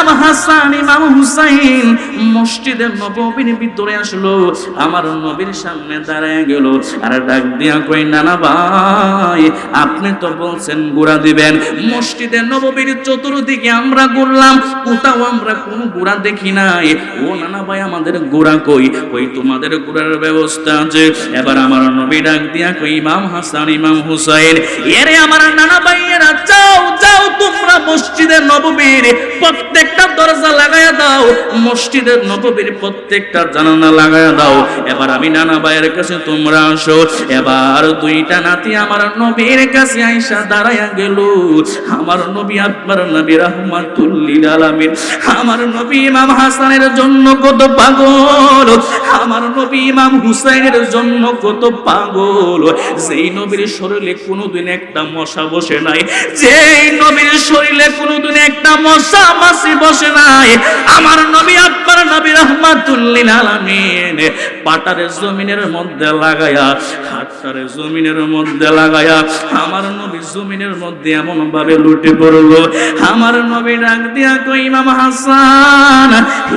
ইমাম হাসান ইমাম হুসাইন মসজিদের নববীর ভিতরে আসলো, আমার নবীর সামনে দাঁড়ায় গেল, আর ডাক দিয়া কই নানা ভাই আপনি তো বলছেন গুড়া দিবেন, মসজিদের নববীর চতুর্দিকে আমরা ঘুরলাম, কোথাও আমরা কোনো গুড়া দেখি নাই। ও নানা ভাই আমাদের গুড়া কই? কই তোমাদের গুড়ার ব্যবস্থা আছে। এবার আমার নবী ডাক দিয়া কই ইমাম হাসান ইমাম হুসাইন, এরে আমার নানা ভাইয়েরা যাও যাও তোমরা মসজিদের নববীর প্রত্যেকটা দরজা লাগায়া দাও, মসজিদের নববীর প্রত্যেকটা জানালা লাগায়া দাও। এবার আমি নানা ভাইয়ের কাছে তোমরা আসো। এবার দুইটা নাতি আমার নবীর কাছে আইসা দাঁড়ায়া গেল। আমার নবী আপনার নবী রাহমাতুল লিল আলামিন, আমার নবী ইমাম হাসানের জন্য কত পাগল, আমার নবী ইমাম হুসাইনের জন্য কত পাগল। যেই নবীর শরীরে কোনোদিন একটা মশা বসে নাই, যেই নবীর শরীরে কোনোদিন একটা মশা মাছি বসে নাই, আমার নবী আপনার নবী রাহমাতুল লিল আলামিন পাটারে জমিনের মধ্যে লাগায়া, হাতটারে জমিনের মধ্যে লাগায়া আমার নবী জমিনের মধ্যে এমন ভাবে লুটে পড়লো। আমার নবী ডাক দিয়া কই ইমাম হাসান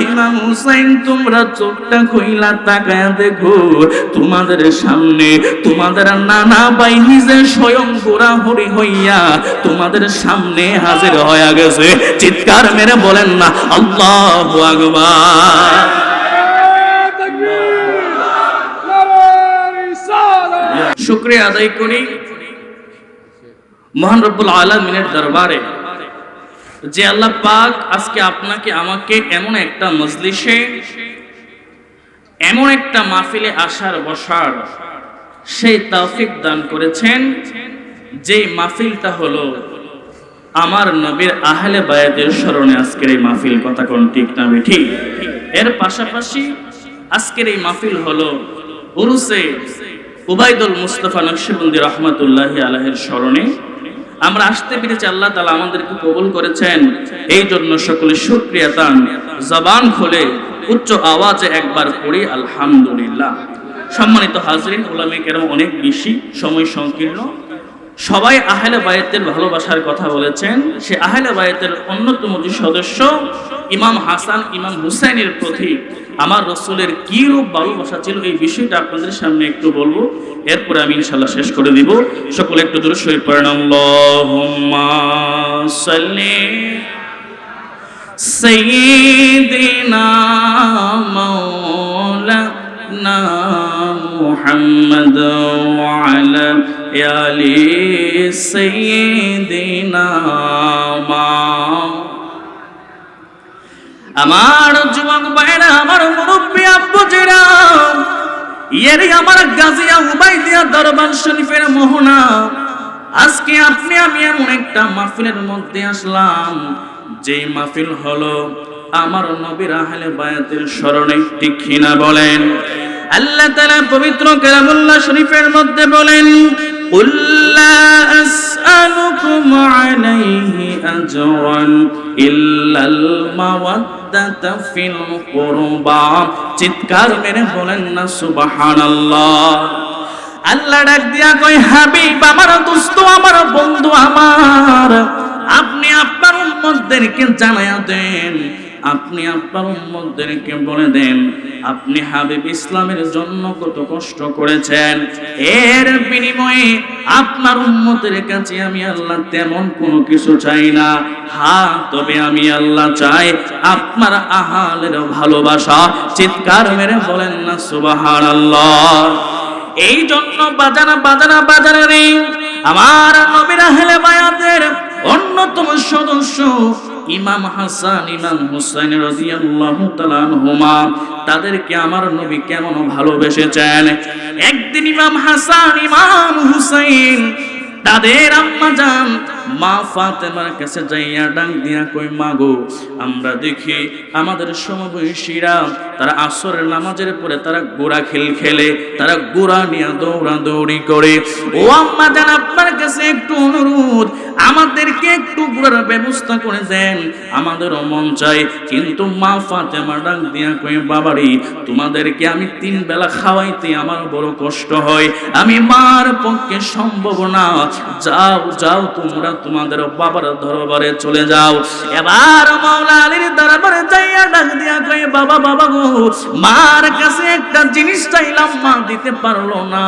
ইমাম হুসাইন তোমরা চোখটা খুইলা তাকায়া দেখো, তোমাদের সামনে তোমাদের নানা ভাই নিজে স্বয়ং ঘোরাঘুরি হইয়া তোমাদের সামনে হাজির হয়ে গেছে। চিৎকার মেরে বলেন না আল্লাহু আকবার। শুকরিয়া আদায় করি মহান রব্বুল আলামিনের দরবারে যে আল্লাহ পাক আজকে আপনাকে আমাকে এমন একটা মজলিসে এমন একটা মাহফিলে আসার বসার সেই তৌফিক দান করেছেন, যেই মাহফিলটা হলো আমার নবীর আহলে বায়াতের স্মরণে আজকের এই মাহফিল। কথা কোন ঠিক না ঠিক? এর পাশাপাশি আজকের এই মাহফিল হলো উরুসে উবাইদুল মুস্তাফা নকশবন্দি রহমাতুল্লাহি আলাইহির স্মরণে। আমরা আসতে পেরেছি, আল্লাহ তাআলা আমাদেরকে কবুল করেছেন, এই জন্য সকলে শুকরিয়া তান জবান খুলে উচ্চ আওয়াজে একবার পড়ি আলহামদুলিল্লাহ। সম্মানিত হাজরিন, উলামায়ে কেরাম অনেক বেশি সময় সংকীর্ণ, সবাই আহলে বায়াতের ভালোবাসার কথা বলেছেন। সে আহলে বায়াতের অন্যতম যে সদস্য ইমাম হাসান ইমাম হুসাইনের প্রতি আমার রাসূলের কি রূপ ভালোবাসা ছিল, এই বিষয়টা আপনাদের সামনে একটু বলবো, এরপরে আমি ইনশাআল্লাহ শেষ করে দিব। সকলে একটু দরুদ শরীফ পড়েন। আল্লাহুম্মা সাল্লি সাইয়্যিদিনা মাওলানা মুহাম্মাদ ওয়া আলা আলি সাইয়্যিদিনা। আমার যুবক ভাইরা, আমার মুরব্বী আব্বুজিরা, এর আমার গাজিয়া উবাইদিয়া দরবার শরীফের মোহনা, আজকে আপনি আমি এমন একটা মাহফিলের মধ্যে আসলাম, যেই মাহফিল হলো আমার নবীর আহলে বায়াতের স্মরণে। ঠিক কিনা বলেন? আল্লাহ তাআলা পবিত্র কালামুল্লাহ শরীফের মধ্যে বলেন, কুল লা আসআলুকুম আলাইহি আজরান ইল্লাল মাওয়াদ্দাতা ফিল কুরবা। চিৎকার মেরে বলেন না সুবহানাল্লাহ। আল্লাহ ডাক দিয়া কয়, হাবিব আমার দোস্ত আমার বন্ধু আমার, আপনি আপনার উম্মতদেরকে জানায়া দেন, আপনি আপনার উম্মতদেরকে বলে দেন আপনি হাবিব ইসলামের জন্য কত কষ্ট করেছেন। এর বিনিময়ে আপনার উম্মতের কাছে আমি আল্লাহ তেমন কোনো কিছু চাই না। হ্যাঁ, তবে আমি আল্লাহ চাই আপনার আহালের ভালোবাসা। চিৎকার মেরে বলেন না সুবহানাল্লাহ। এই জন্য বাজানা রে আমার নবীর আহলে বায়াতের অন্যতম সদস্য ইমাম হাসান ইমাম হুসাইন রাদিয়াল্লাহু তাআলা আনহুমা, তাদেরকে আমার নবী কেমন ভালোবেসেছেন। একদিন ইমাম হাসান ইমাম হুসাইন তাদের আম্মা জান মা ফাতেমার কাছে যাইয়া ডাক দিয়া কই, মা গো, আমরা দেখি আমাদের সমবয়সীরা তারা আসরের নামাজের পরে তারা গোড়া খেলে, তারা গোড়া নিয়ে দৌড়াদৌড়ি করে। ও আম্মা জান, আপনার কাছে একটু অনুরোধ, আমাদেরকে একটু গোড়ার ব্যবস্থা করে দেন, আমাদেরও মন চাই। কিন্তু মা ফাতেমা ডাক দিয়া কই, বাবারি, তোমাদেরকে আমি 3 বেলা খাওয়াইতে আমার বড় কষ্ট হয়, আমি মার পক্ষে সম্ভব না, যাও যাও তোমরা তোমাদের বাবার দরবারে চলে যাও। এবার মাওলা আলীর দরবারে যাইয়া ডাক দিয়া কই, বাবা বাবা গো, মার কাছে একটা জিনিস চাইলাম, মা দিতে পারলো না।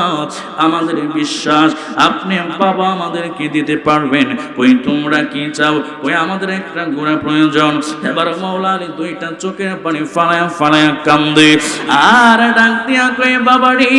আমাদের বিশ্বাস আপনি বাবা আমাদেরকে দিতে পারবেন। কই তোমরা কি চাও? কই আমাদের একটা ঘোড়া প্রয়োজন। এবার মাওলা আলী দুইটা চোখের পানি ফালায়া ফালায়া কান্দে আর ডাক দিয়া কই, বাবারে,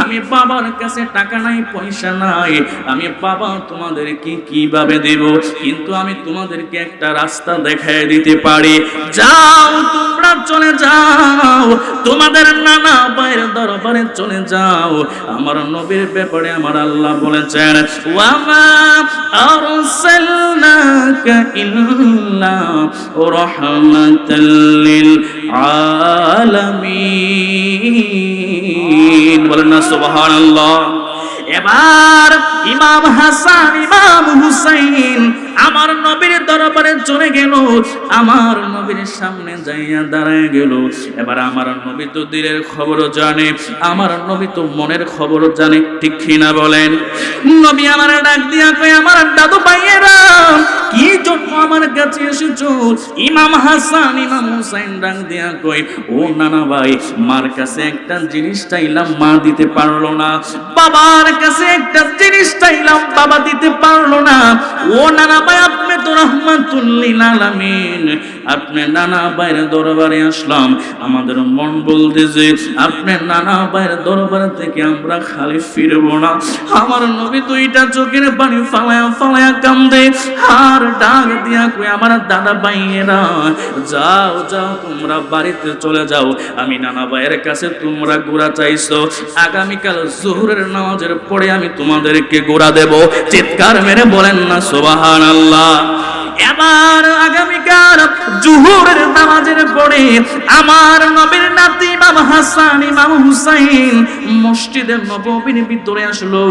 আমি বাবার কাছে টাকা নাই, পয়সা নাই, আমি বাবা তোমাদেরকে কিভাবে দেব? কিন্তু আমি তোমাদেরকে একটা রাস্তা দেখায় দিতে পারি। যাও, তোমরা চলে যাও, তোমাদের নানা ভাইয়ের দরবারে চলে যাও। আমার নবীর ব্যাপারে আমার আল্লাহ বলেছেন, ওয়ামা আরসালনাকা ইল্লা রাহমাতাল লিল আলামিন। বলেন না সুবহানাল্লাহ। এবার ইমাম হাসান ইমাম হুসাইন আমার নবীর দরবারে চলে গেল, আমার নবীর সামনে যাইয়া দাঁড়ায় গেল। এবার আমার নবী তো দিলের খবর জানে, আমার নবী তো মনের খবর জানে, ঠিক কিনা বলেন? নবী আমার ডাক দিয়া কয়, আমার দাদু ভাইয়েরা, কি জন্য আমার কাছে এসেছো? ইমাম হাসান ইমাম হুসাইন ডাক দিয়া কয়, ও নানা ভাই, মার কাছে একটা জিনিস চাইলাম, মা দিতে পারলো না। বাবার কাছে একটা জিনিস চাইলাম, বাবা দিতে পারলো না। ও নানা ভাই, আপনি তো রাহমাতুল লিল আলামিন, আপনি নানা ভাইয়ের দরবারে আসলাম। আমাদের মন বলতেছে আপনি নানা ভাইয়ের দরবার থেকে আমরা খালি ফিরবো না। আমার নবী দুইটা চোখের পানি ফালায়া ফালায়া কান্দে আর ডাক দিয়া কই, আমার দাদা ভাইয়েরা, যাও যাও, তোমরা বাড়িতে চলে যাও। আমি নানা ভাইয়ের কাছে তোমরা গোড়া চাইছো, আগামীকাল জোহরের নামাজের পরে আমি তোমাদেরকে গোড়া দেব। চিৎকার মেরে বলেন না সুবহানাল্লাহ। এবার আগামীকাল জোহরের নামাজের পরে আমার নবীর নাতি ইমাম হাসান ইমাম হুসাইন মসজিদে নববীর ভিতরে আসলো,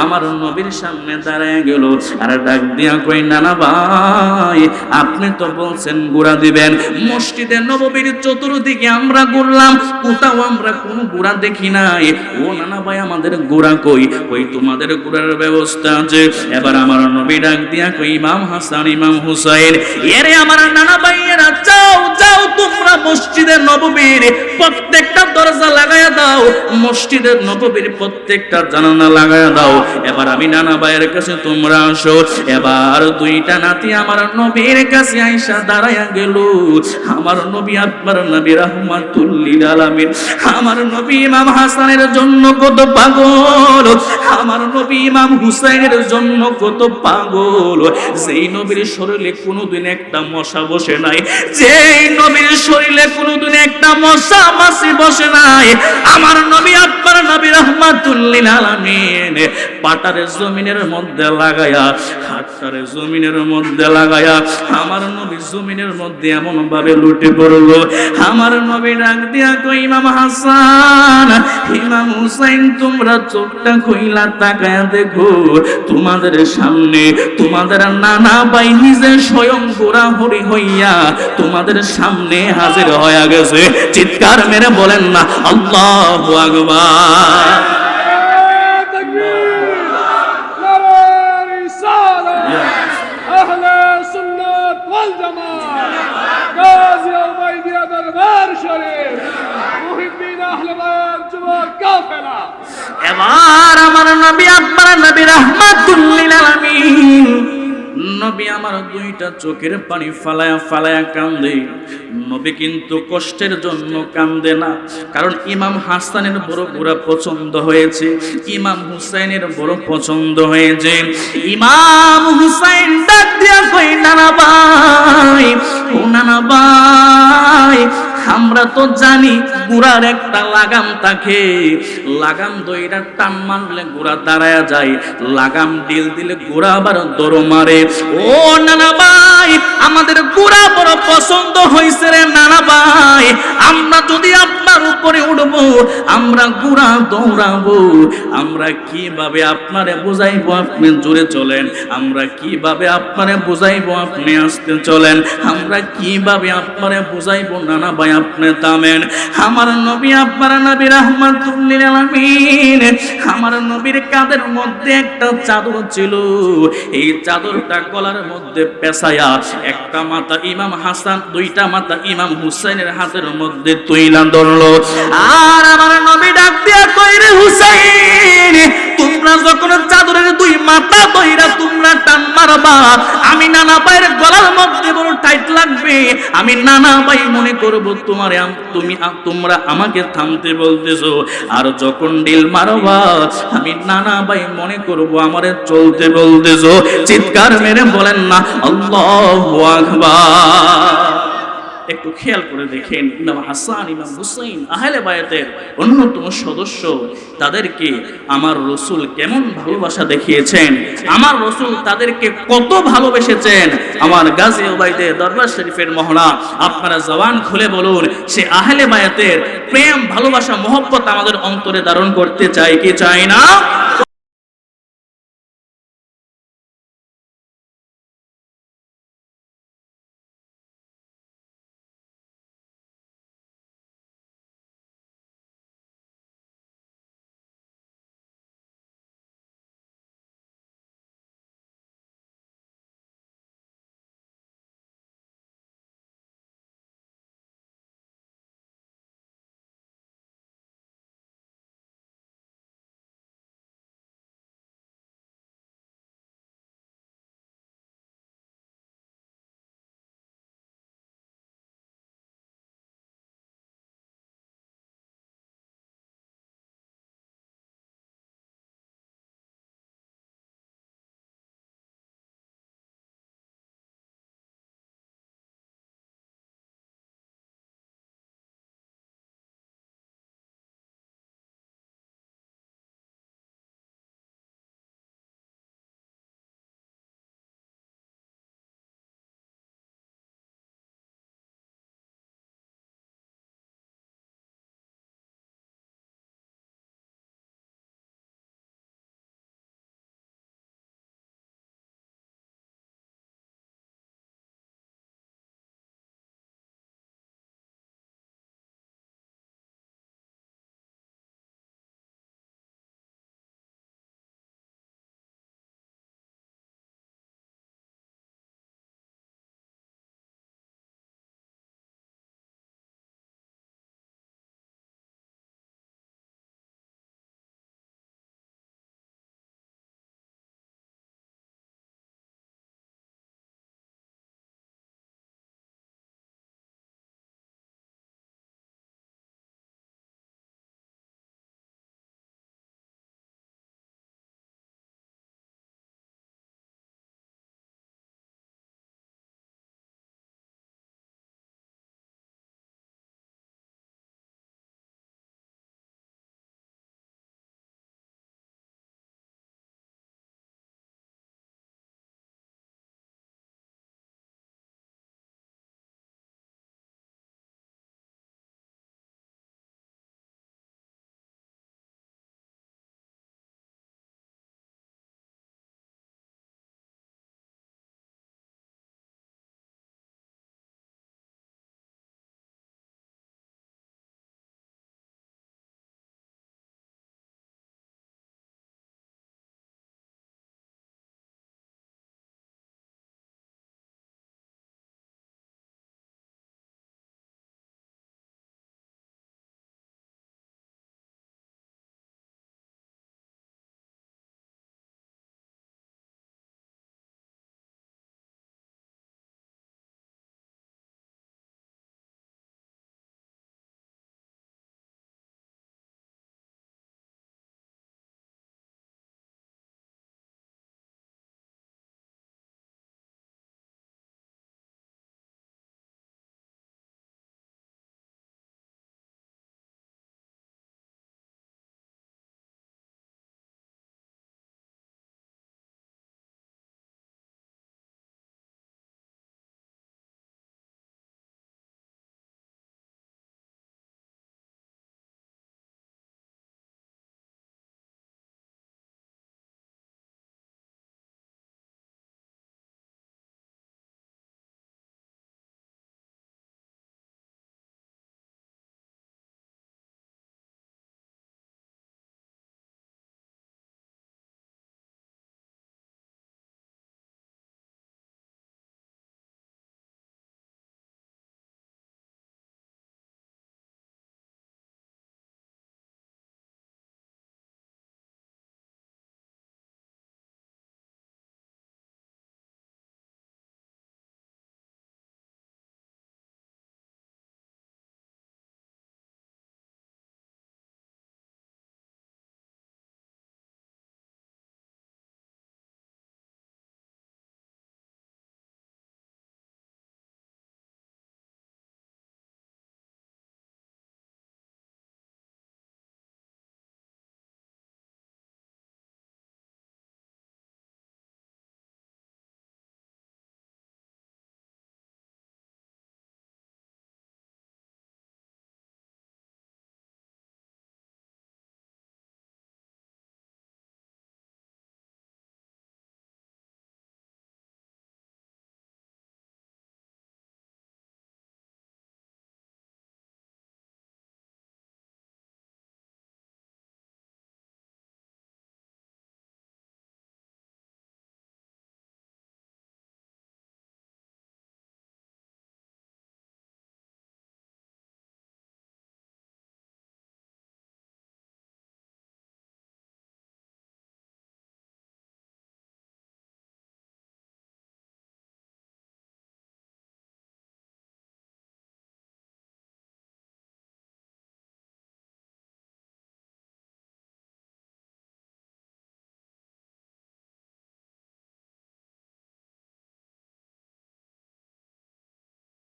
আমার নবীর সামনে দাঁড়ায় গেল আর ডাক দিয়া কই, নানা ভাই, আপনি তো বলছেন গোড়া দিবেন। মসজিদে নববীর চতুর্দিকে আমরা ঘুরলাম, কোথাও আমরা কোনো গোড়া দেখি নাই। ও নানা ভাই, আমাদের গোড়া কই? কই তোমাদের গোড়ার ব্যবস্থা আছে। এবার আমার নবী ডাক দিয়া কই, ইমাম হাসান ইমাম হুসাইন, এরে আমার নানা ভাইয়েরা, যাও যাও, তোমরা মসজিদের নববীর প্রত্যেকটা দরজা লাগায়া দাও, মসজিদের নববীর প্রত্যেকটা জানালা লাগায়া দাও। এবার আমি নানা ভাইয়ের কাছে তোমরা আসো। এবার দুইটা নাতি আমার নবীর কাছে আইসা দাঁড়ায়া গেল। আমার নবী আপনার নবী রাহমাতুল লিল আলামিন, আমার নবী ইমাম হাসানের জন্য কত পাগল, আমার নবী ইমাম হুসাইনের জন্য কত পাগল। যেই নবীর শরীরে কোনোদিন একটা মশা বসে নাই, যেই নবীর শরীরে কোনোদিন একটা মশা মাছি বসে নাই, আমার নবী আপনার নবী রাহমাতুল লিল আলামিন পাটারে জমিনের মধ্যে লাগায়া, হাতটারে জমিনের মধ্যে লাগায়া, আমার নবী জমিনের মধ্যে এমন ভাবে লুটে পড়লো। আমার নবী ডাক দিয়া কই, ইমাম হাসান ইমাম হুসাইন, তোমরা চোখটা খুইলা তাকায়া দেখো, তোমাদের সামনে তোমাদের নানা ভাই নিজে স্বয়ং ঘোরাঘুরি হইয়া তোমাদের সামনে হাজির হয়ে গেছে। চিৎকার মেরে বলেন না আল্লাহু আকবার। এবার আমার নবী আপনার নবী রাহমাতুল লিল আলামিন, নবী আমার দুইটা চোখের পানি ফালায়া ফালায়া কান্দে। নবী কিন্তু কষ্টের জন্য কান্দে না, কারণ ইমাম হাসানের বড় গোড়া পছন্দ হয়েছে, ইমাম হুসাইনের বড় পছন্দ হয়েছে। ইমাম হুসাইন ডাক দিয়া কই, নানা ভাই, ও নানা ভাই, আমরা তো জানি গোড়ার একটা লাগাম থাকে, লাগাম দইরা টান মারলে গোড়া দাঁড়ায়া যায়, লাগাম ডিল দিলে গোড়া আবার দৌড় মারে। ও নানা ভাই, আমাদের গোড়া বড় পছন্দ হয়েছে রে নানা ভাই, আমরা যদি আপনার উপরে উঠবো, আমরা ঘোড়া দৌড়াবো, আমরা কিভাবে আপনারে বুঝাইবো আপনি জোরে চলেন, আমরা কিভাবে আপনারে বুঝাইবো আপনি আস্তে চলেন, আমরা কিভাবে আপনারে বুঝাইবো নানা ভাই আপনি থামেন। আমার নবী আপনার নবী রাহমাতুল লিল আলামিন, আমার নবীর কাঁধের মধ্যে একটা চাদর ছিল, এই চাদরটা গলার মধ্যে পেঁচায়া একটা মাথা ইমাম হাসান, দুইটা মাথা ইমাম হুসাইনের হাতের মধ্যে তুইলা ধরলো। আর আমার নবী ডাক দিয়া কই রে হুসাইন, তোমরা যখন চাদরের দুই মাথা ধইরা তোমরা টান মারবা, আমি নানা ভাইয়ের গলার মধ্যে বড় টাইট লাগবে, আমি নানা ভাই মনে করব তোমারে, তোমরা আমাকে থামতে বলতেছো, আর যখন ডিল মারবা আমি নানা ভাই মনে করব আমারে চলতে বলতেছো। চিৎকার মেরে বলেন না আল্লাহু আকবার। একটু খেয়াল করে দেখেন, ইমাম হাসান ইমাম হুসাইন আহলে বায়াতের অন্যতম সদস্য, তাদেরকে আমার রসুল কেমন ভালোবাসা দেখিয়েছেন, আমার রসুল তাদেরকে কত ভালোবেসেছেন। আমার গাজী ওবায়দে দরবার শরীফের মহড়া আপনারা জবান খুলে বলুন, সে আহলে বায়াতের প্রেম ভালোবাসা মহব্বত আমাদের অন্তরে ধারণ করতে চাই কি চাই না?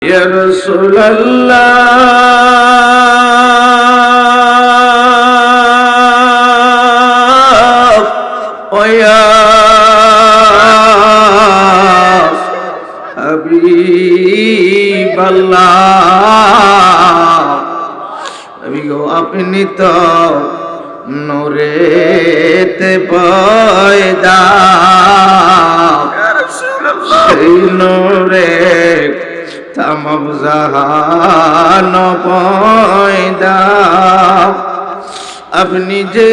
ইয়া রাসূলুল্লাহ ও ইয়া হাবিবাল্লাহ নবী গো আপনি তো নূরেতে পয়দা সেই নূরে তামাম জাহান পয়দা আপনি যে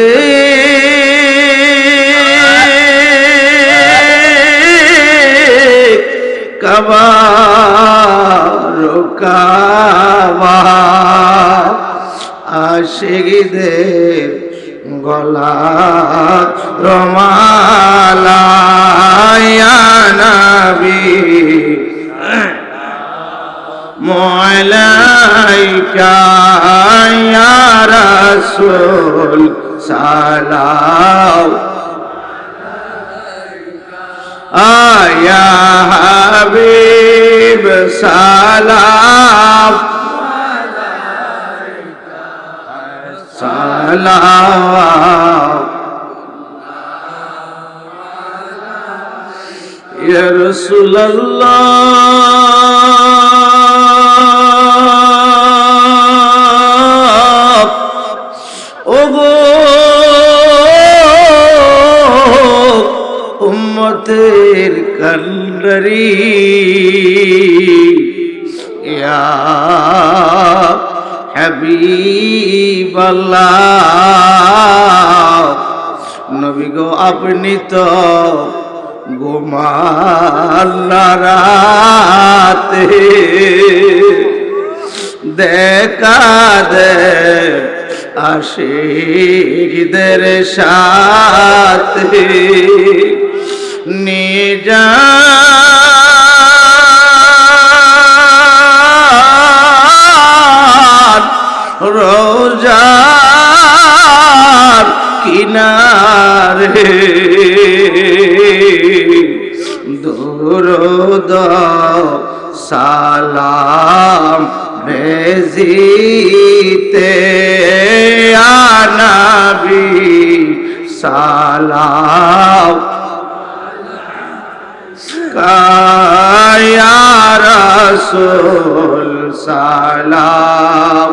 কাবা রোকাবা আশিকদের গলা রমালা ইয়া নবী মালাইকা ইয়া রাসূল সালাম আয়া হাবিব সালাম সালাম ইয়া রাসূলুল্লাহ ওগো উম্মতের কান্ডারি ইয়া হাবিবাল্লাহ নবী গো আপনি তো ঘুমান না রাতে দেখা দে আশিকদের সাথে নিজা রোজার কিনারে দুরুদ সালাম ভেজিতে ইয়া নবী সালাম ইয়া রাসূল সালাম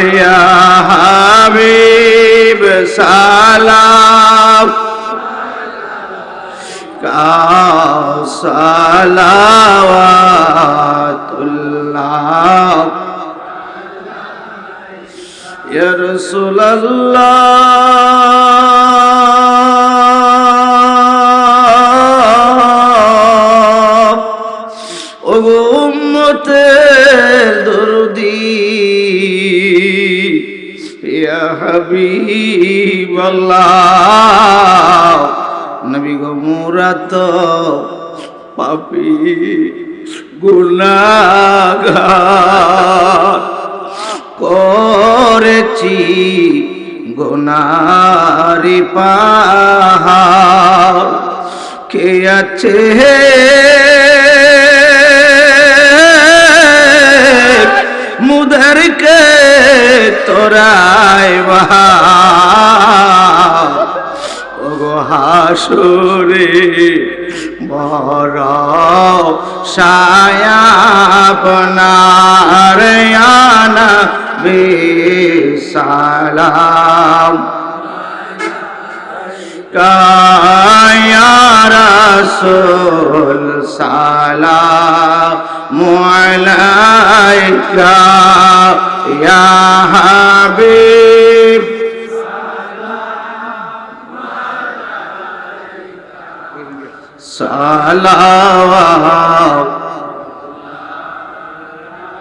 ইয়া হাবিব সালাম সালাওয়াতুল্লাহ ইয়া রাসূলুল্লাহ ও উম্মতের দরদি ইয়া হাবিবাল্লাহ নবী গো মোরা তো পাপী গুনাহগার করেছি গুনারি পাহাড় কে আছে মুদরকে তোরাই বাহা ওগো হাসুরে বড় ছায়া বনার ইয়া নবী সালাম ইয়া রাসূল সালাম আলাইকা ইয়া হাবিব সালাওয়াত